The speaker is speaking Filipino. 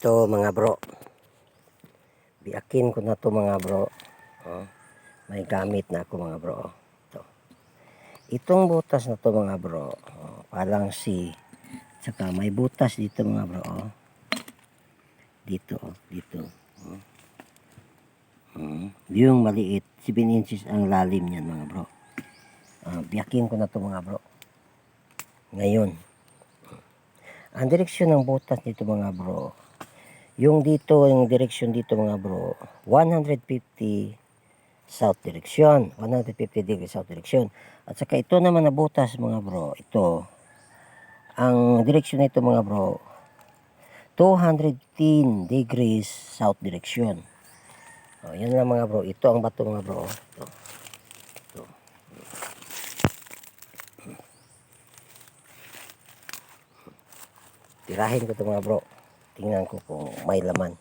Ito mga bro, biakin ko na to mga bro. Oh, may gamit na ako mga bro. Itong butas na to mga bro, palang si, saka may butas dito mga bro. Dito, dito. Yung maliit, 7 inches ang lalim niyan mga bro. Biakin ko na to mga bro. Ngayon, ang direksyon ng butas dito mga bro, yung direksyon dito mga bro, 150 south direction, 150 degree south direction. At saka ito naman na butas mga bro, ito, ang direksyon nito mga bro, 210 degrees south direction. Yan lang mga bro, ito ang bato mga bro. Ito. Tirahin ko ito mga bro, tingnan ko kung may laman.